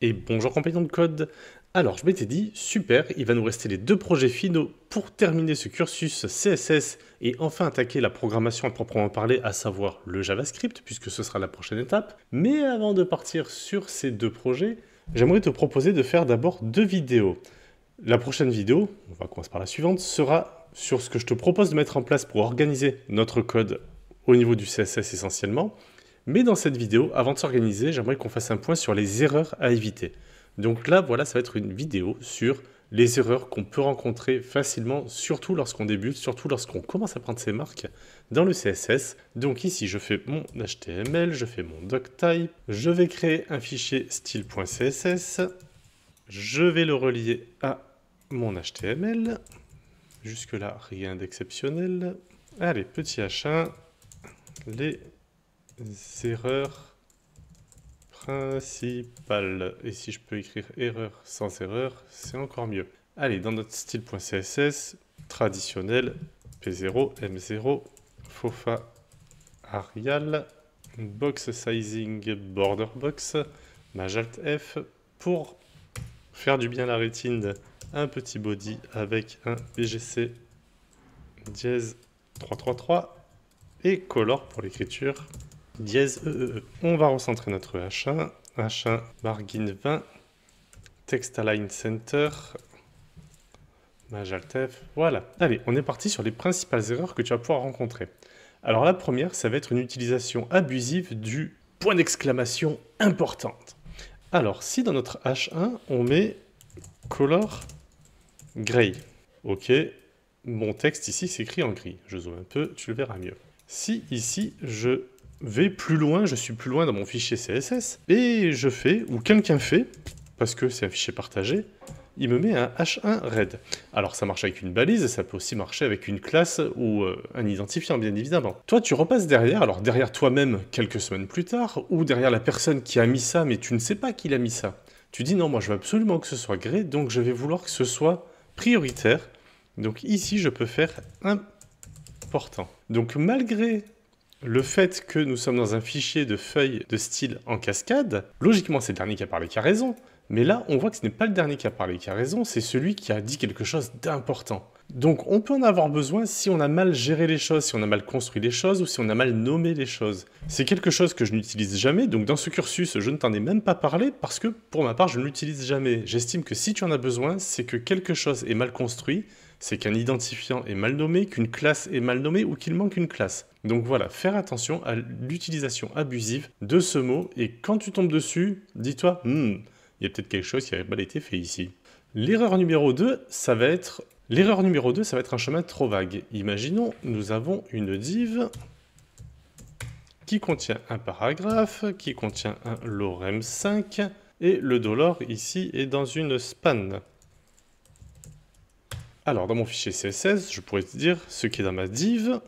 Et bonjour compagnon de code. Alors je m'étais dit, super, il va nous rester les deux projets finaux pour terminer ce cursus CSS et enfin attaquer la programmation à proprement parler, à savoir le JavaScript, puisque ce sera la prochaine étape. Mais avant de partir sur ces deux projets, j'aimerais te proposer de faire d'abord deux vidéos. La prochaine vidéo, on va commencer par la suivante, sera sur ce que je te propose de mettre en place pour organiser notre code au niveau du CSS essentiellement. Mais dans cette vidéo, avant de s'organiser, j'aimerais qu'on fasse un point sur les erreurs à éviter. Donc là, voilà, ça va être une vidéo sur les erreurs qu'on peut rencontrer facilement, surtout lorsqu'on débute, surtout lorsqu'on commence à prendre ses marques dans le CSS. Donc ici, je fais mon HTML, je fais mon doctype, je vais créer un fichier style.css, je vais le relier à mon HTML. Jusque-là, rien d'exceptionnel. Allez, petit H1, les erreurs principales. Et si je peux écrire erreur sans erreur, c'est encore mieux. Allez, dans notre style.css, traditionnel, P0, M0, Fofa, Arial, box sizing, border box, Majalt F, pour faire du bien à la rétine, un petit body avec un BGC dièse 333 et color pour l'écriture dièse EEE. On va recentrer notre H1, H1 margin 20, text align center, Majalt F, voilà. Allez, on est parti sur les principales erreurs que tu vas pouvoir rencontrer. Alors la première, ça va être une utilisation abusive du point d'exclamation importante. Alors, si dans notre H1, on met color gray, ok, mon texte ici s'écrit en gris. Je zoome un peu, tu le verras mieux. Si ici, je vais plus loin, je suis plus loin dans mon fichier CSS, et je fais, ou quelqu'un fait, parce que c'est un fichier partagé, il me met un H1 red. Alors ça marche avec une balise, ça peut aussi marcher avec une classe ou un identifiant, bien évidemment. Toi, tu repasses derrière, alors derrière toi-même quelques semaines plus tard, ou derrière la personne qui a mis ça, mais tu ne sais pas qui l'a mis ça. Tu dis non, moi je veux absolument que ce soit gré, donc je vais vouloir que ce soit prioritaire. Donc ici, je peux faire important. Donc malgré le fait que nous sommes dans un fichier de feuilles de style en cascade, logiquement c'est le dernier qui a parlé qui a raison, mais là on voit que ce n'est pas le dernier qui a parlé qui a raison, c'est celui qui a dit quelque chose d'important. Donc on peut en avoir besoin si on a mal géré les choses, si on a mal construit les choses ou si on a mal nommé les choses. C'est quelque chose que je n'utilise jamais, donc dans ce cursus je ne t'en ai même pas parlé parce que pour ma part je ne l'utilise jamais. J'estime que si tu en as besoin, c'est que quelque chose est mal construit, c'est qu'un identifiant est mal nommé, qu'une classe est mal nommée ou qu'il manque une classe. Donc voilà, faire attention à l'utilisation abusive de ce mot et quand tu tombes dessus, dis-toi, il y a peut-être quelque chose qui a mal été fait ici. L'erreur numéro 2, ça va être un chemin trop vague. Imaginons, nous avons une div qui contient un paragraphe, qui contient un lorem 5 et le dollar ici est dans une span. Alors, dans mon fichier CSS, je pourrais te dire ce qui est dans ma div,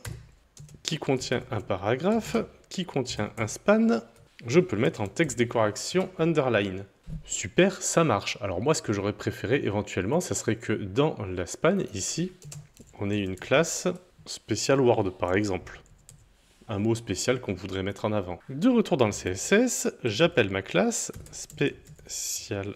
qui contient un paragraphe, qui contient un span. Je peux le mettre en texte décoration underline. Super, ça marche. Alors moi, ce que j'aurais préféré éventuellement, ça serait que dans la span, ici, on ait une classe spécial Word, par exemple. Un mot spécial qu'on voudrait mettre en avant. De retour dans le CSS, j'appelle ma classe spécial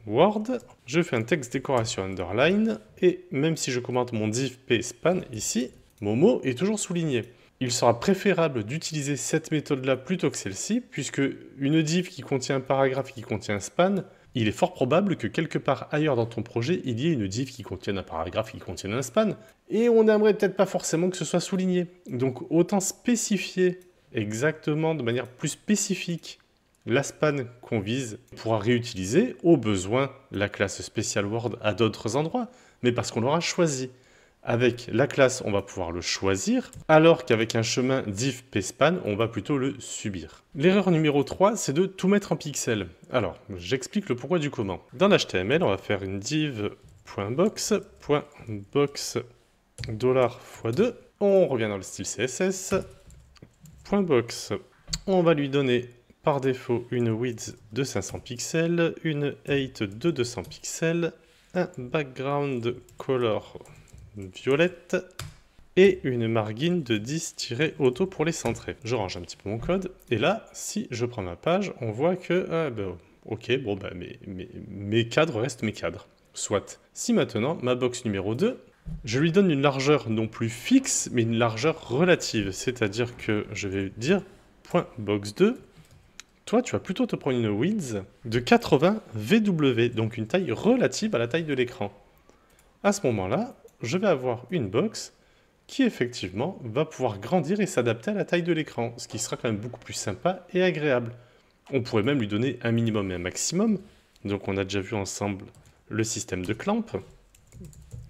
Word, je fais un texte décoration underline, et même si je commente mon div pspan ici, mon mot est toujours souligné. Il sera préférable d'utiliser cette méthode-là plutôt que celle-ci, puisque une div qui contient un paragraphe qui contient un span, il est fort probable que quelque part ailleurs dans ton projet, il y ait une div qui contienne un paragraphe qui contienne un span, et on n'aimerait peut-être pas forcément que ce soit souligné. Donc autant spécifier exactement de manière plus spécifique la span qu'on vise pourra réutiliser au besoin la classe Special Word à d'autres endroits, mais parce qu'on l'aura choisi. Avec la classe, on va pouvoir le choisir, alors qu'avec un chemin div pspan, on va plutôt le subir. L'erreur numéro 3, c'est de tout mettre en pixels. Alors, j'explique le pourquoi du comment. Dans l'HTML, on va faire une div.box, .box $x2. On revient dans le style CSS. .box, on va lui donner par défaut une width de 500 pixels, une height de 200 pixels, un background color violette et une margin de 10-auto pour les centrer. Je range un petit peu mon code et là, si je prends ma page, on voit que Ok, bon, bah, mes cadres restent mes cadres. Soit. Si maintenant, ma box numéro 2, je lui donne une largeur non plus fixe, mais une largeur relative. C'est-à-dire que je vais dire, point box 2, toi, tu vas plutôt te prendre une width de 80 VW, donc une taille relative à la taille de l'écran. À ce moment-là, je vais avoir une box qui effectivement va pouvoir grandir et s'adapter à la taille de l'écran, ce qui sera quand même beaucoup plus sympa et agréable. On pourrait même lui donner un minimum et un maximum. Donc on a déjà vu ensemble le système de clamp.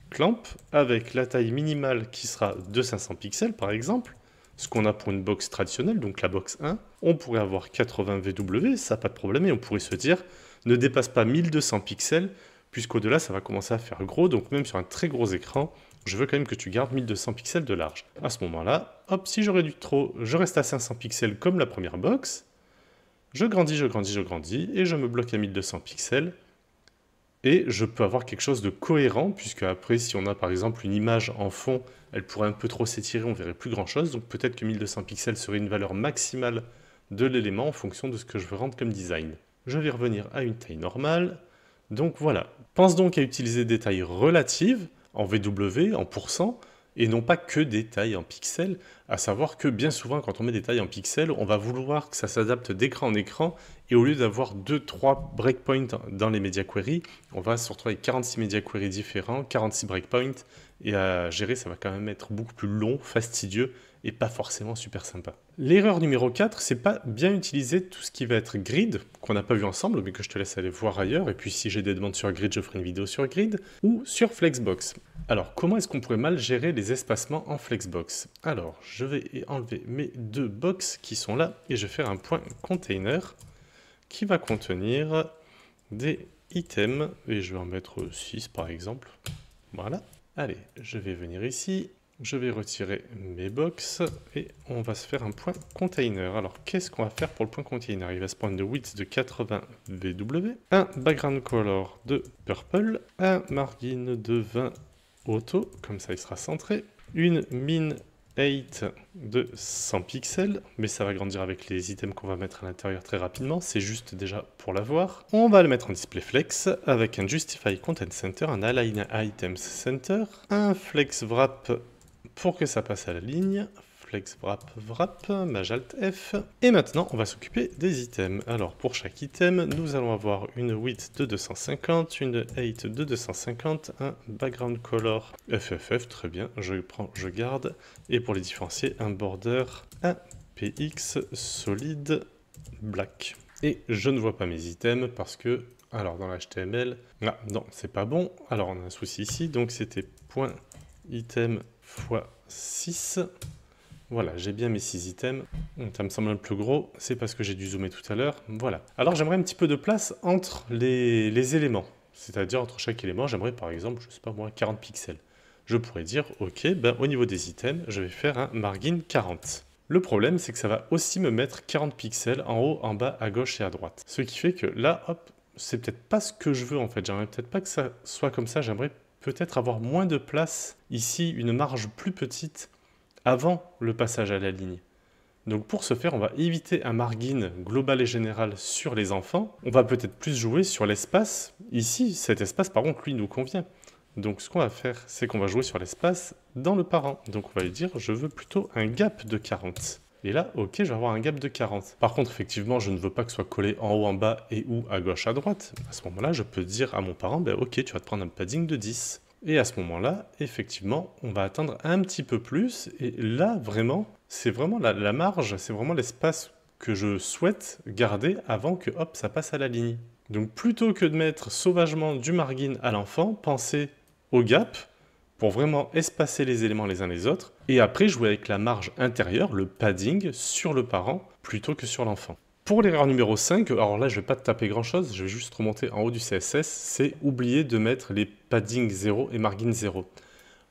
Clamp avec la taille minimale qui sera de 500 pixels par exemple, ce qu'on a pour une box traditionnelle, donc la box 1. On pourrait avoir 80 VW, ça pas de problème, et on pourrait se dire ne dépasse pas 1200 pixels, puisqu'au-delà ça va commencer à faire gros, donc même sur un très gros écran, je veux quand même que tu gardes 1200 pixels de large. À ce moment-là, hop, si je réduis trop, je reste à 500 pixels comme la première box. Je grandis, je grandis, je grandis, et je me bloque à 1200 pixels. Et je peux avoir quelque chose de cohérent, puisque après, si on a par exemple une image en fond, elle pourrait un peu trop s'étirer, on verrait plus grand-chose. Donc peut-être que 1200 pixels serait une valeur maximale de l'élément en fonction de ce que je veux rendre comme design. Je vais revenir à une taille normale. Donc voilà. Pense donc à utiliser des tailles relatives, en VW, en pourcent, et non pas que des tailles en pixels, à savoir que bien souvent quand on met des tailles en pixels, on va vouloir que ça s'adapte d'écran en écran, et au lieu d'avoir 2-3 breakpoints dans les media queries, on va se retrouver avec 46 media queries différents, 46 breakpoints, et à gérer ça va quand même être beaucoup plus long, fastidieux, et pas forcément super sympa. L'erreur numéro 4, c'est pas bien utiliser tout ce qui va être grid, qu'on n'a pas vu ensemble, mais que je te laisse aller voir ailleurs, et puis si j'ai des demandes sur grid, je ferai une vidéo sur grid, ou sur Flexbox. Alors, comment est-ce qu'on pourrait mal gérer les espacements en Flexbox? Alors, je vais enlever mes deux box qui sont là, et je vais faire un point container qui va contenir des items, et je vais en mettre 6 par exemple. Voilà. Allez, je vais venir ici. Je vais retirer mes box et on va se faire un point container. Alors, qu'est-ce qu'on va faire pour le point container? Il va se prendre une width de 80 VW, un background color de purple, un margin de 20 auto, comme ça il sera centré, une min 8 de 100 pixels, mais ça va grandir avec les items qu'on va mettre à l'intérieur très rapidement, c'est juste déjà pour l'avoir. On va le mettre en display flex avec un justify content center, un align items center, un flex wrap pour que ça passe à la ligne, flex wrap, maj alt F, et maintenant on va s'occuper des items. Alors pour chaque item, nous allons avoir une width de 250, une height de 250, un background color FFF, très bien, je prends, je garde, et pour les différencier, un border APX solid black. Et je ne vois pas mes items parce que, alors dans l'HTML, ah non, c'est pas bon, alors on a un souci ici, donc c'était point item x 6. Voilà, j'ai bien mes 6 items. Ça me semble un peu gros, c'est parce que j'ai dû zoomer tout à l'heure. Voilà. Alors j'aimerais un petit peu de place entre les éléments. C'est-à-dire entre chaque élément, j'aimerais par exemple, je sais pas moi, 40 pixels. Je pourrais dire, ok, ben, au niveau des items, je vais faire un margin 40. Le problème, c'est que ça va aussi me mettre 40 pixels en haut, en bas, à gauche et à droite. Ce qui fait que là, hop, c'est peut-être pas ce que je veux en fait. J'aimerais peut-être pas que ça soit comme ça, j'aimerais peut-être avoir moins de place, ici une marge plus petite, avant le passage à la ligne. Donc pour ce faire, on va éviter un margin global et général sur les enfants. On va peut-être plus jouer sur l'espace. Ici, cet espace, par contre, lui, nous convient. Donc ce qu'on va faire, c'est qu'on va jouer sur l'espace dans le parent. Donc on va lui dire, je veux plutôt un gap de 40. Et là, ok, je vais avoir un gap de 40. Par contre, effectivement, je ne veux pas que ce soit collé en haut, en bas et ou à gauche, à droite. À ce moment-là, je peux dire à mon parent, ben, ok, tu vas te prendre un padding de 10. Et à ce moment-là, effectivement, on va atteindre un petit peu plus. Et là, vraiment, c'est vraiment la marge, c'est vraiment l'espace que je souhaite garder avant que, hop, ça passe à la ligne. Donc, plutôt que de mettre sauvagement du margin à l'enfant, pensez au gap pour vraiment espacer les éléments les uns les autres. Et après, jouer avec la marge intérieure, le padding, sur le parent, plutôt que sur l'enfant. Pour l'erreur numéro 5, alors là je ne vais pas te taper grand chose, je vais juste remonter en haut du CSS, c'est oublier de mettre les padding 0 et margin 0.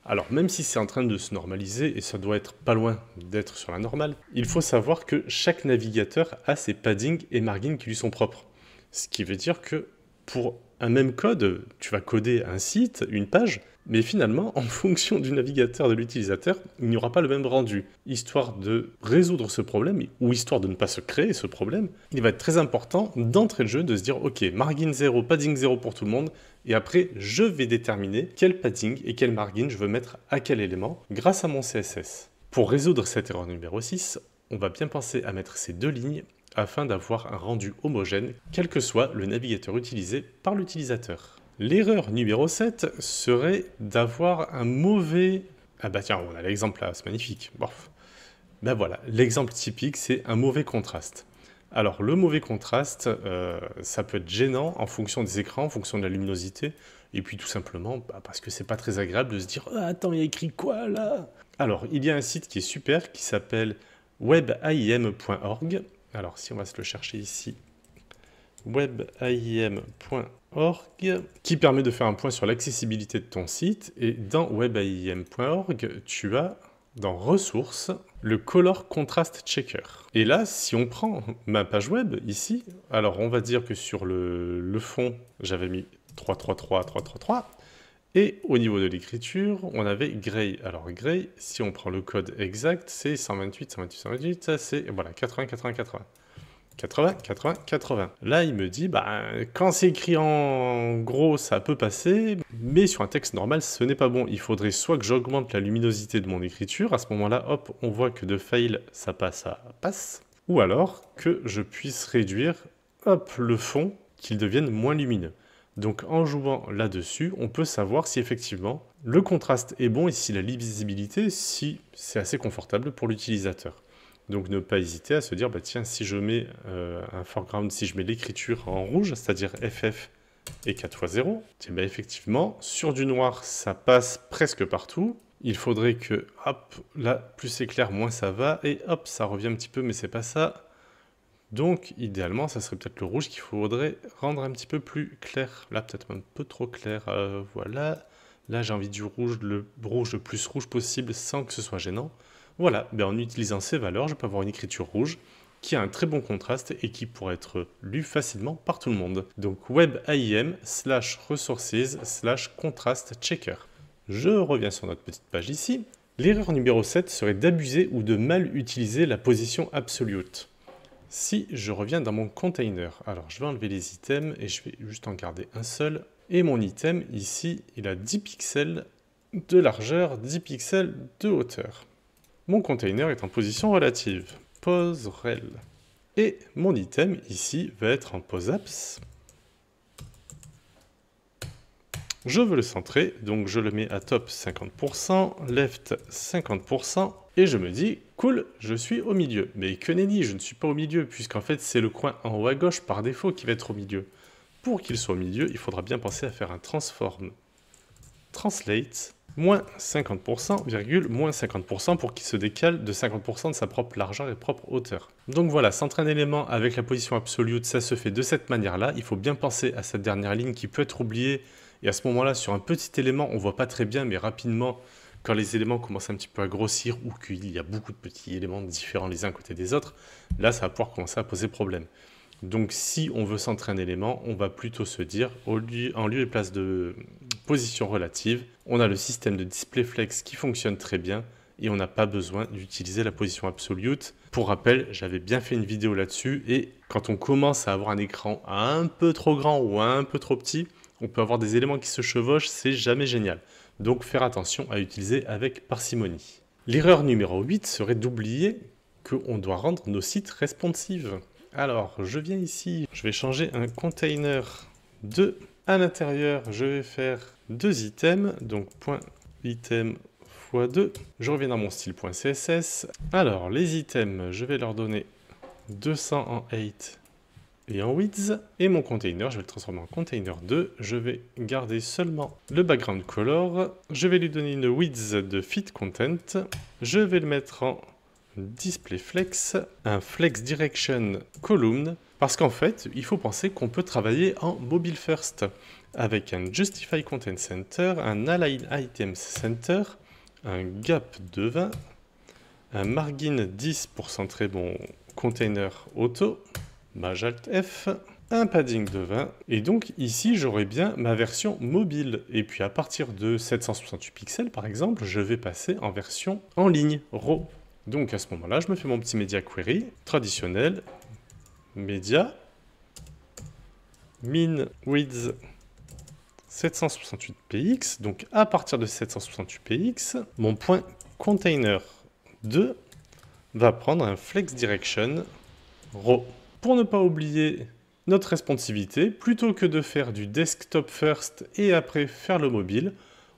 Alors même si c'est en train de se normaliser, et ça doit être pas loin d'être sur la normale, il faut savoir que chaque navigateur a ses padding et margin qui lui sont propres. Ce qui veut dire que pour un même code, tu vas coder un site, une page, Mais finalement, en fonction du navigateur de l'utilisateur, il n'y aura pas le même rendu. Histoire de résoudre ce problème, ou histoire de ne pas se créer ce problème, il va être très important d'entrer le jeu, de se dire ok, margin 0, padding 0 pour tout le monde, et après je vais déterminer quel padding et quel margin je veux mettre à quel élément grâce à mon CSS. Pour résoudre cette erreur numéro 6, on va bien penser à mettre ces deux lignes afin d'avoir un rendu homogène, quel que soit le navigateur utilisé par l'utilisateur. L'erreur numéro 7 serait d'avoir un mauvais... Ah bah tiens, on a l'exemple là, c'est magnifique. Bon. Ben voilà, l'exemple typique, c'est un mauvais contraste. Alors le mauvais contraste, ça peut être gênant en fonction des écrans, en fonction de la luminosité, et puis tout simplement parce que c'est pas très agréable de se dire « Ah, attends, il y a écrit quoi là ?» Alors, il y a un site qui est super, qui s'appelle webaim.org. Alors, si on va se le chercher ici, webaim.org, qui permet de faire un point sur l'accessibilité de ton site. Et dans webaim.org, tu as, dans Ressources, le Color Contrast Checker. Et là, si on prend ma page web, ici, alors on va dire que sur le fond, j'avais mis 333, 333, et au niveau de l'écriture, on avait Gray. Alors Gray, si on prend le code exact, c'est 128, 128, 128, ça c'est, voilà, 80, 80, 80. 80, 80, 80. Là, il me dit, quand c'est écrit en gros, ça peut passer, mais sur un texte normal, ce n'est pas bon. Il faudrait soit que j'augmente la luminosité de mon écriture, à ce moment-là, hop, on voit que de fail, ça passe, ou alors que je puisse réduire, hop, le fond, qu'il devienne moins lumineux. Donc, en jouant là-dessus, on peut savoir si effectivement le contraste est bon et si la lisibilité, si c'est assez confortable pour l'utilisateur. Donc ne pas hésiter à se dire, tiens, si je mets un foreground, si je mets l'écriture en rouge, c'est-à-dire FF et 4x0, effectivement, sur du noir, ça passe presque partout. Il faudrait que, hop, là, plus c'est clair, moins ça va, et hop, ça revient un petit peu, mais c'est pas ça. Donc, idéalement, ça serait peut-être le rouge qu'il faudrait rendre un petit peu plus clair. Là, peut-être un peu trop clair, voilà. Là, j'ai envie du rouge, le rouge le plus rouge possible sans que ce soit gênant. Voilà, en utilisant ces valeurs, je peux avoir une écriture rouge qui a un très bon contraste et qui pourrait être lue facilement par tout le monde. Donc webaim/resources/contrast checker. Je reviens sur notre petite page ici. L'erreur numéro 7 serait d'abuser ou de mal utiliser la position absolute. Si je reviens dans mon container, alors je vais enlever les items et je vais juste en garder un seul. Et mon item ici, il a 10 pixels de largeur, 10 pixels de hauteur. Mon container est en position relative, pose rel. Et mon item ici va être en pose apps. Je veux le centrer, donc je le mets à top 50%, left 50%, et je me dis, cool, je suis au milieu. Mais que nenni, je ne suis pas au milieu, puisqu'en fait c'est le coin en haut à gauche par défaut qui va être au milieu. Pour qu'il soit au milieu, il faudra bien penser à faire un transform translate moins 50%, virgule, moins 50% pour qu'il se décale de 50% de sa propre largeur et propre hauteur. Donc voilà, centrer un élément avec la position absolue, ça se fait de cette manière-là. Il faut bien penser à cette dernière ligne qui peut être oubliée. Et à ce moment-là, sur un petit élément, on ne voit pas très bien, mais rapidement, quand les éléments commencent un petit peu à grossir ou qu'il y a beaucoup de petits éléments différents les uns à côté des autres, là, ça va pouvoir commencer à poser problème. Donc si on veut centrer un élément, on va plutôt se dire, en lieu et place de position relative, on a le système de display flex qui fonctionne très bien et on n'a pas besoin d'utiliser la position absolute. Pour rappel, j'avais bien fait une vidéo là-dessus et quand on commence à avoir un écran un peu trop grand ou un peu trop petit, on peut avoir des éléments qui se chevauchent, c'est jamais génial. Donc faire attention à utiliser avec parcimonie. L'erreur numéro 8 serait d'oublier qu'on doit rendre nos sites responsives. Alors, je viens ici, je vais changer un container 2. À l'intérieur, je vais faire 2 items, donc .item x 2. Je reviens dans mon style.css. Alors, les items, je vais leur donner 200 en height et en width. Et mon container, je vais le transformer en container 2. Je vais garder seulement le background color. Je vais lui donner une width de fit content. Je vais le mettre en display flex, un flex direction column, parce qu'en fait, il faut penser qu'on peut travailler en mobile first, avec un justify content center, un align items center, un gap de 20, un margin 10 pour centrer mon container auto, Maj Alt F, un padding de 20, et donc ici j'aurai bien ma version mobile. Et puis à partir de 768 pixels par exemple, je vais passer en version en ligne, RAW. Donc à ce moment-là, je me fais mon petit media query traditionnel, media, min width 768 px, donc à partir de 768 px, mon point container 2 va prendre un flex direction RAW. Pour ne pas oublier notre responsivité, plutôt que de faire du desktop first et après faire le mobile,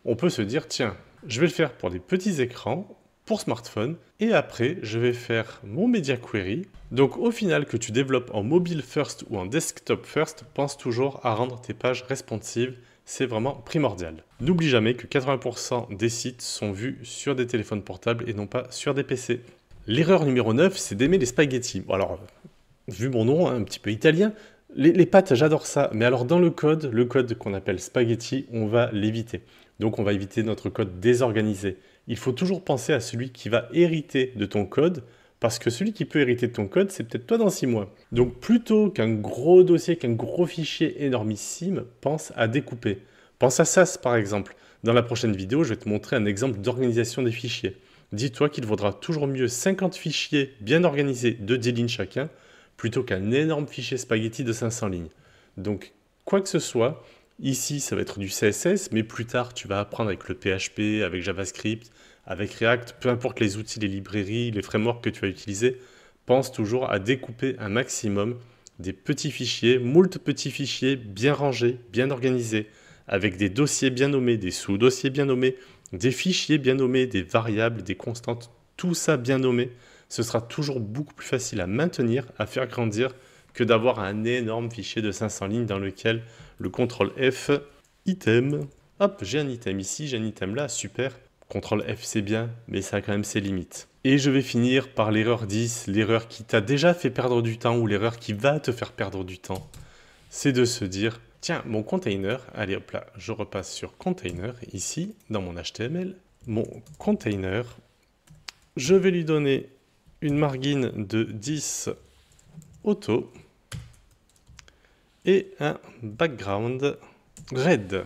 on peut se dire tiens, je vais le faire pour des petits écrans, pour smartphone, et après je vais faire mon media query. Donc au final, que tu développes en mobile first ou en desktop first, pense toujours à rendre tes pages responsives. C'est vraiment primordial. N'oublie jamais que 80% des sites sont vus sur des téléphones portables et non pas sur des PC. L'erreur numéro 9, c'est d'aimer les spaghettis. Bon, alors, vu mon nom, un petit peu italien, les pâtes, j'adore ça. Mais alors dans le code qu'on appelle spaghetti, on va l'éviter. Donc on va éviter notre code désorganisé. Il faut toujours penser à celui qui va hériter de ton code, parce que celui qui peut hériter de ton code, c'est peut-être toi dans 6 mois. Donc plutôt qu'un gros dossier, qu'un gros fichier énormissime, pense à découper. Pense à SAS par exemple. Dans la prochaine vidéo, je vais te montrer un exemple d'organisation des fichiers. Dis-toi qu'il vaudra toujours mieux 50 fichiers bien organisés de 10 lignes chacun, plutôt qu'un énorme fichier spaghetti de 500 lignes. Donc quoi que ce soit, ici ça va être du CSS, mais plus tard tu vas apprendre avec le PHP, avec JavaScript, avec React, peu importe les outils, les librairies, les frameworks que tu vas utiliser, pense toujours à découper un maximum des petits fichiers, moult petits fichiers bien rangés, bien organisés, avec des dossiers bien nommés, des sous-dossiers bien nommés, des fichiers bien nommés, des variables, des constantes, tout ça bien nommé. Ce sera toujours beaucoup plus facile à maintenir, à faire grandir, que d'avoir un énorme fichier de 500 lignes dans lequel le CTRL F, item, hop, j'ai un item ici, j'ai un item là, super. CTRL F c'est bien, mais ça a quand même ses limites. Et je vais finir par l'erreur 10, l'erreur qui t'a déjà fait perdre du temps ou l'erreur qui va te faire perdre du temps. C'est de se dire, tiens, mon container, allez hop là, je repasse sur container, ici, dans mon HTML. Mon container, je vais lui donner une margin de 10 auto et un background red.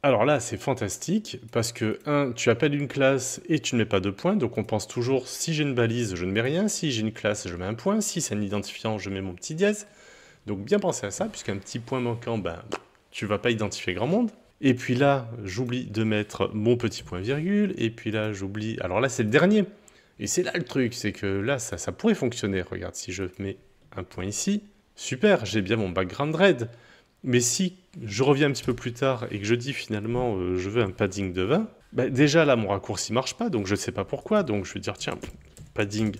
Alors là, c'est fantastique parce que, tu appelles une classe et tu ne mets pas de point. Donc on pense toujours, si j'ai une balise, je ne mets rien. Si j'ai une classe, je mets un point. Si c'est un identifiant, je mets mon petit dièse. Donc bien penser à ça, puisqu'un petit point manquant, ben, tu ne vas pas identifier grand monde. Et puis là, j'oublie de mettre mon petit point virgule. Et puis là, j'oublie... Alors là, c'est le dernier. Et c'est là le truc, c'est que là, ça pourrait fonctionner. Regarde, si je mets un point ici, super, j'ai bien mon background red. Mais si je reviens un petit peu plus tard et que je dis finalement je veux un padding de 20, bah déjà là mon raccourci marche pas, donc je ne sais pas pourquoi, donc je vais dire tiens, padding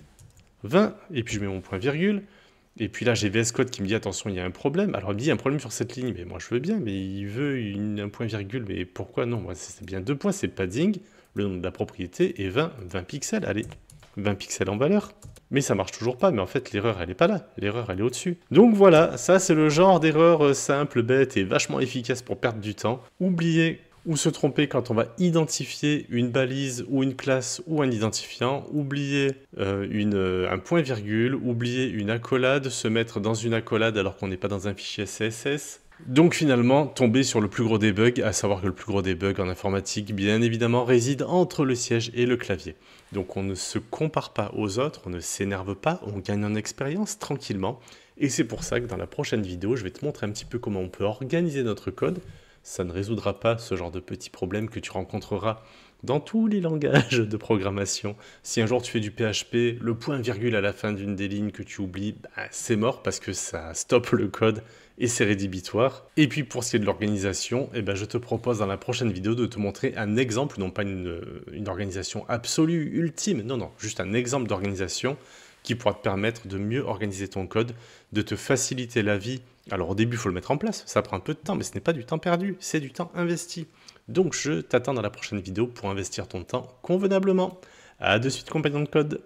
20, et puis je mets mon point virgule, et puis là j'ai VS Code qui me dit attention il y a un problème, alors il me dit il y a un problème sur cette ligne, mais moi je veux bien, mais il veut un point virgule, mais pourquoi non, moi c'est bien 2 points, c'est padding, le nom de la propriété, et 20 pixels, allez, 20 pixels en valeur. Mais ça marche toujours pas, mais en fait l'erreur elle est pas là, l'erreur elle est au-dessus. Donc voilà, ça c'est le genre d'erreur simple, bête et vachement efficace pour perdre du temps. Oubliez ou se tromper quand on va identifier une balise ou une classe ou un identifiant, oubliez un point virgule, oubliez une accolade, se mettre dans une accolade alors qu'on n'est pas dans un fichier CSS. Donc finalement, tomber sur le plus gros des bugs, à savoir que le plus gros des bugs en informatique, bien évidemment, réside entre le siège et le clavier. Donc on ne se compare pas aux autres, on ne s'énerve pas, on gagne en expérience tranquillement. Et c'est pour ça que dans la prochaine vidéo, je vais te montrer un petit peu comment on peut organiser notre code. Ça ne résoudra pas ce genre de petits problèmes que tu rencontreras dans tous les langages de programmation. Si un jour tu fais du PHP, le point virgule à la fin d'une des lignes que tu oublies, bah, c'est mort parce que ça stoppe le code et c'est rédhibitoire. Et puis pour ce qui est de l'organisation, eh ben, je te propose dans la prochaine vidéo de te montrer un exemple, non pas une organisation absolue, ultime, non, juste un exemple d'organisation qui pourra te permettre de mieux organiser ton code, de te faciliter la vie. Alors au début, il faut le mettre en place, ça prend un peu de temps, mais ce n'est pas du temps perdu, c'est du temps investi. Donc je t'attends dans la prochaine vidéo pour investir ton temps convenablement. À de suite, compagnon de code.